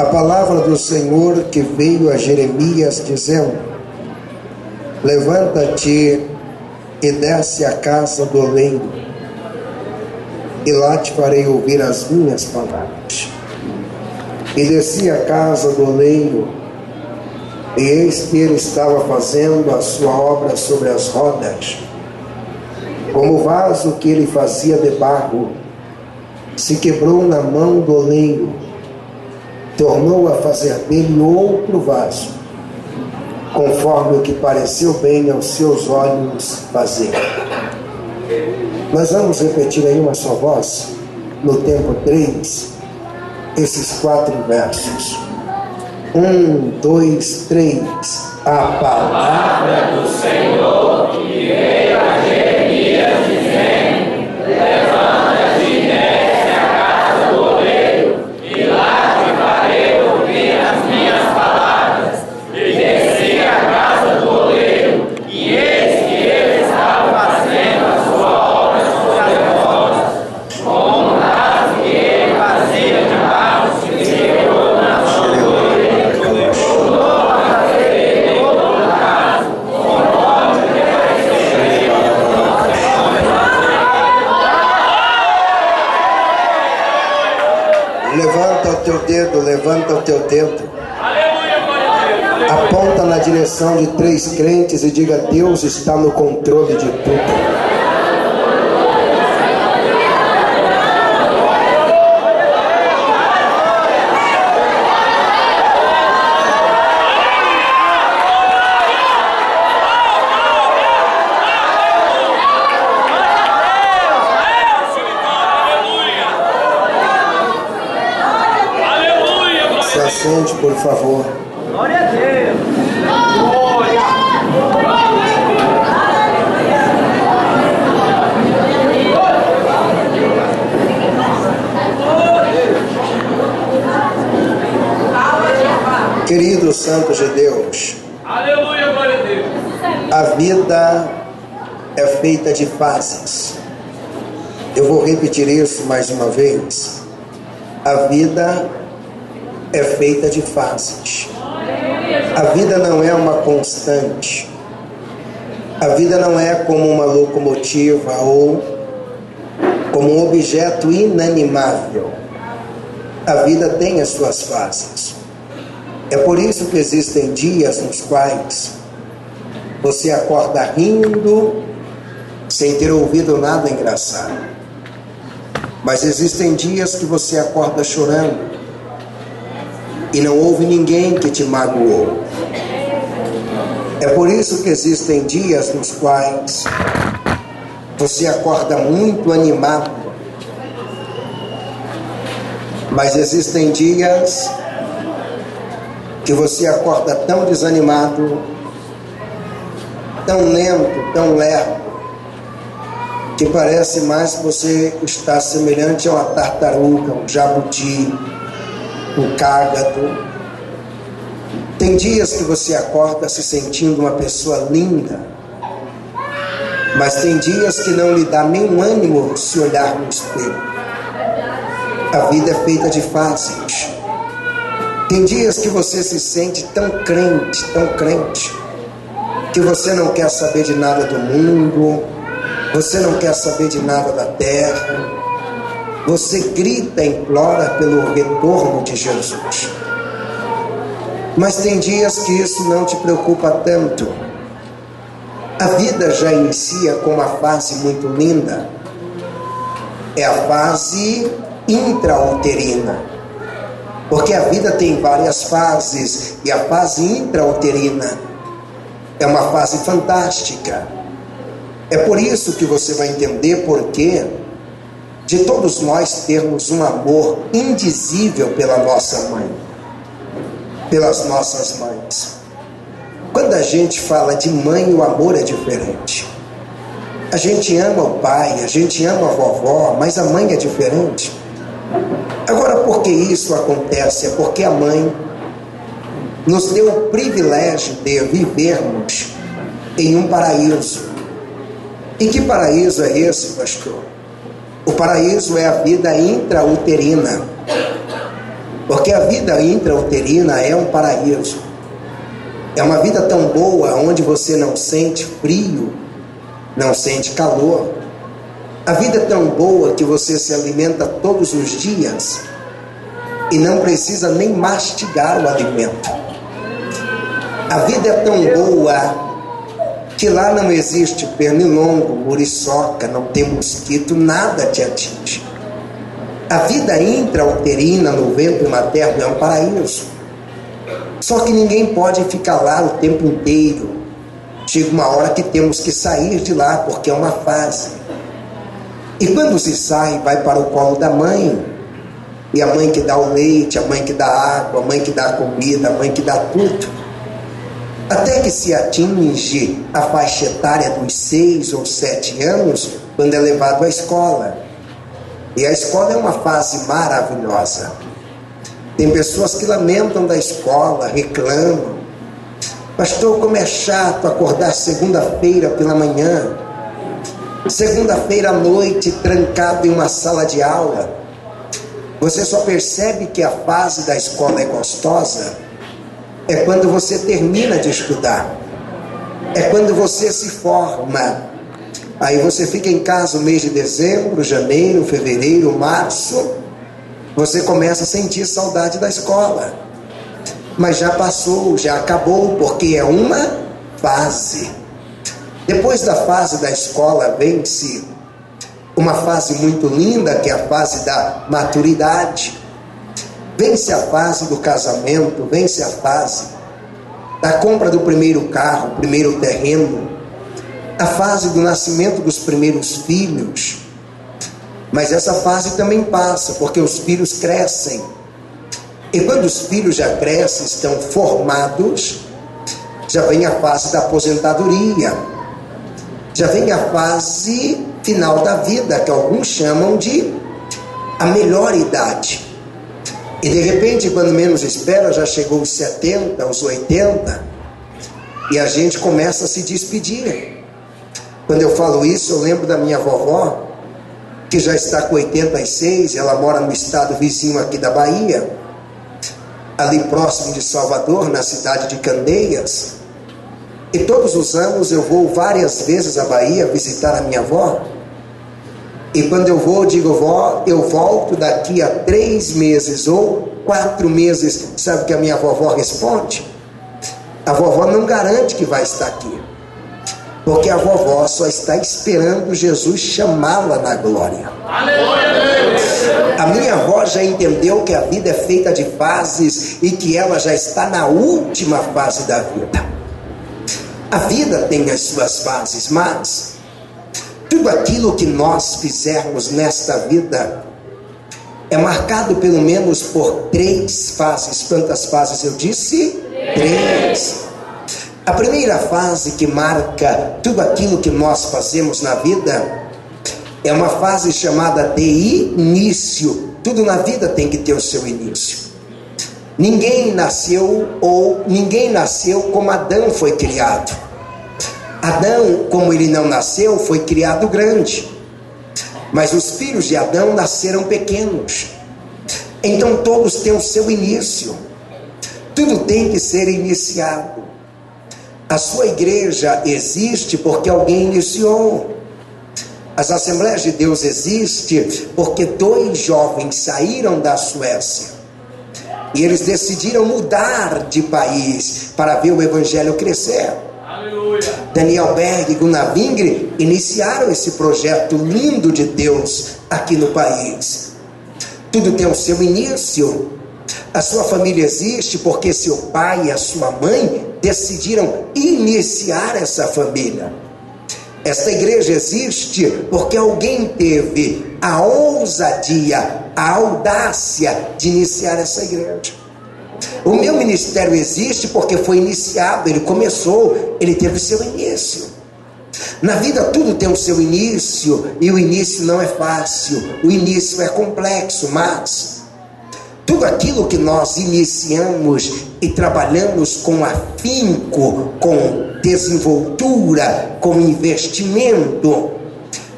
a palavra do Senhor que veio a Jeremias dizendo: levanta-te e desce à casa do oleiro, e lá te farei ouvir as minhas palavras. E desci à casa do oleiro, e eis que ele estava fazendo a sua obra sobre as rodas. Como o vaso que ele fazia de barro se quebrou na mão do oleiro, tornou a fazer dele outro vaso, conforme o que pareceu bem aos seus olhos fazer. Nós vamos repetir aí uma só voz, no tempo 3, esses 4 versos. 1, 2, 3. A palavra do Senhor que veio a Jeremias dizendo: levanta-te e desce à casa do oleiro, e lá te farei ouvir as minhas palavras. E desci à casa do oleiro, e eis que ele estava fazendo a sua obra sobre as rodas, como um vaso que ele fazia de barro se quebrou na mão do oleiro, tornou a fazer dele outro vaso, conforme o que pareceu bem aos olhos fazer. Levanta o teu dedo, levanta o teu dedo. Aponta na direção de 3 crentes e diga: Deus está no controle de tudo. Se acende, por favor. Glória a Deus! Glória! Queridos santos de Deus, Aleluia, glória a Deus! a vida é feita de fases. Eu vou repetir isso mais uma vez. A vida é feita de fases. A vida não é uma constante. A vida não é como uma locomotiva ou como um objeto inanimável. A vida tem as suas fases. É por isso que existem dias nos quais você acorda rindo sem ter ouvido nada engraçado. Mas existem dias que você acorda chorando e não houve ninguém que te magoou. É por isso que existem dias nos quais você acorda muito animado, mas existem dias que você acorda tão desanimado, tão lento, tão lerdo, que parece mais que você está semelhante a uma tartaruga, um jabuti, um cágado. Tem dias que você acorda se sentindo uma pessoa linda, mas tem dias que não lhe dá nenhum ânimo se olhar no espelho. A vida é feita de fases. Tem dias que você se sente tão crente, que você não quer saber de nada do mundo, você não quer saber de nada da terra, você grita e implora pelo retorno de Jesus. Mas tem dias que isso não te preocupa tanto. A vida já inicia com uma fase muito linda. É a fase intrauterina. Porque a vida tem várias fases, e a fase intrauterina é uma fase fantástica. É por isso que você vai entender por que de todos nós termos um amor indizível pela nossa mãe, pelas nossas mães. Quando a gente fala de mãe, o amor é diferente. A gente ama o pai, a gente ama a vovó, mas a mãe é diferente. Agora, por que isso acontece? É porque a mãe nos deu o privilégio de vivermos em um paraíso. E que paraíso é esse, pastor? O paraíso é a vida intrauterina. Porque a vida intrauterina é um paraíso. É uma vida tão boa onde você não sente frio, não sente calor. A vida é tão boa que você se alimenta todos os dias e não precisa nem mastigar o alimento. A vida é tão boa que lá não existe pernilongo, muriçoca, não tem mosquito, nada te atinge. A vida intrauterina no ventre materno é um paraíso. Só que ninguém pode ficar lá o tempo inteiro. Chega uma hora que temos que sair de lá, porque é uma fase. E quando se sai, vai para o colo da mãe. E a mãe que dá o leite, a mãe que dá água, a mãe que dá a comida, a mãe que dá tudo. Até que se atinge a faixa etária dos 6 ou 7 anos, quando é levado à escola. E a escola é uma fase maravilhosa. Tem pessoas que lamentam da escola, reclamam. Pastor, como é chato acordar segunda-feira pela manhã, segunda-feira à noite, trancado em uma sala de aula. Você só percebe que a fase da escola é gostosa é quando você termina de estudar, é quando você se forma. Aí você fica em casa o mês de dezembro, janeiro, fevereiro, março, você começa a sentir saudade da escola. Mas já passou, já acabou, porque é uma fase. Depois da fase da escola vem-se uma fase muito linda, que é a fase da maturidade. Vence a fase do casamento, vence a fase da compra do primeiro carro, primeiro terreno, a fase do nascimento dos primeiros filhos. Mas essa fase também passa, porque os filhos crescem. E quando os filhos já crescem, estão formados, já vem a fase da aposentadoria, já vem a fase final da vida, que alguns chamam de a melhor idade. E de repente, quando menos espera, já chegou os 70, os 80, e a gente começa a se despedir. Quando eu falo isso, eu lembro da minha vovó, que já está com 86, ela mora no estado vizinho aqui da Bahia, ali próximo de Salvador, na cidade de Candeias. E todos os anos eu vou várias vezes à Bahia visitar a minha avó. E quando eu vou, digo, vó, eu volto daqui a 3 meses ou 4 meses. Sabe o que a minha vovó responde? A vovó não garante que vai estar aqui, porque a vovó só está esperando Jesus chamá-la na glória. A minha avó já entendeu que a vida é feita de fases e que ela já está na última fase da vida. A vida tem as suas fases, mas tudo aquilo que nós fizermos nesta vida é marcado pelo menos por 3 fases. Quantas fases eu disse? 3. A primeira fase que marca tudo aquilo que nós fazemos na vida é uma fase chamada de início. Tudo na vida tem que ter o seu início. Ninguém nasceu como Adão foi criado. Adão, como ele não nasceu, foi criado grande. Mas os filhos de Adão nasceram pequenos. Então todos têm o seu início. Tudo tem que ser iniciado. A sua igreja existe porque alguém iniciou. As Assembleias de Deus existem porque 2 jovens saíram da Suécia e eles decidiram mudar de país para ver o evangelho crescer. Aleluia. Daniel Berg e Gunnar Wingre iniciaram esse projeto lindo de Deus aqui no país. Tudo tem o seu início. A sua família existe porque seu pai e a sua mãe decidiram iniciar essa família. Esta igreja existe porque alguém teve a ousadia, a audácia de iniciar essa igreja. O meu ministério existe porque foi iniciado, ele começou, ele teve seu início. Na vida tudo tem o seu início, e o início não é fácil, o início é complexo, mas tudo aquilo que nós iniciamos e trabalhamos com afinco, com desenvoltura, com investimento,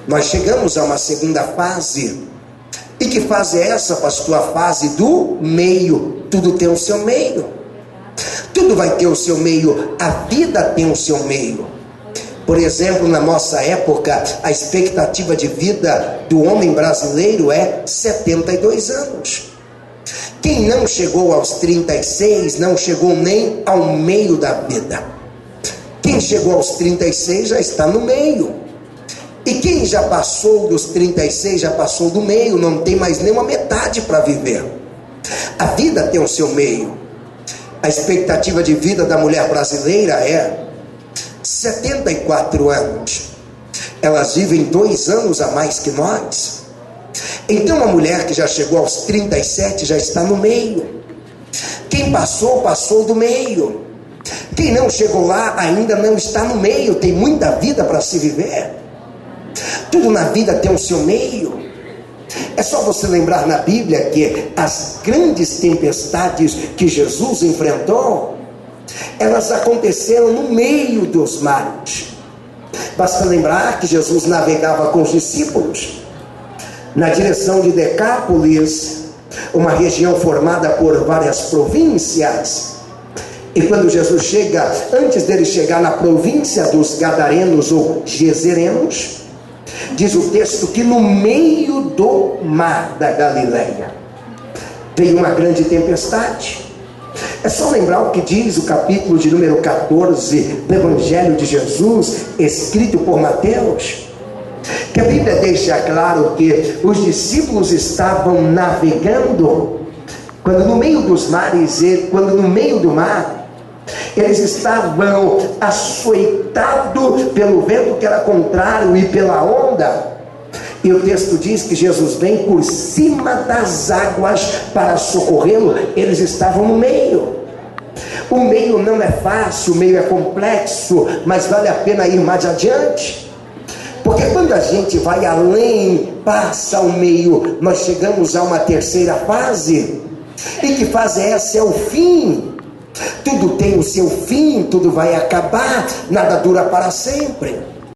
nós chegamos a uma segunda fase. E que fase é essa, pastor? A fase do meio. Tudo tem o seu meio. Tudo vai ter o seu meio. A vida tem o seu meio. Por exemplo, na nossa época, a expectativa de vida do homem brasileiro é 72 anos. Quem não chegou aos 36, não chegou nem ao meio da vida. Quem chegou aos 36 já está no meio. E quem já passou dos 36, já passou do meio, não tem mais nem uma metade para viver. A vida tem o seu meio. A expectativa de vida da mulher brasileira é 74 anos. Elas vivem 2 anos a mais que nós. Então a mulher que já chegou aos 37 já está no meio. Quem passou, passou do meio. Quem não chegou lá ainda não está no meio. Tem muita vida para se viver. Tudo na vida tem o seu meio. É só você lembrar na Bíblia que as grandes tempestades que Jesus enfrentou, elas aconteceram no meio dos mares. Basta lembrar que Jesus navegava com os discípulos na direção de Decápolis, uma região formada por várias províncias. E quando Jesus chega, antes dele chegar na província dos Gadarenos ou Gezerenos, diz o texto que no meio do mar da Galileia veio uma grande tempestade. É só lembrar o que diz o capítulo de número 14 do Evangelho de Jesus, escrito por Mateus, que a Bíblia deixa claro que os discípulos estavam navegando, quando no meio dos mares, quando no meio do mar, eles estavam açoitados pelo vento que era contrário e pela onda. E o texto diz que Jesus vem por cima das águas para socorrê-lo. Eles estavam no meio. O meio não é fácil, o meio é complexo, mas vale a pena ir mais adiante. Porque quando a gente vai além, passa o meio, nós chegamos a uma terceira fase. E que fase é essa? É o fim. Tudo tem o seu fim, tudo vai acabar, nada dura para sempre.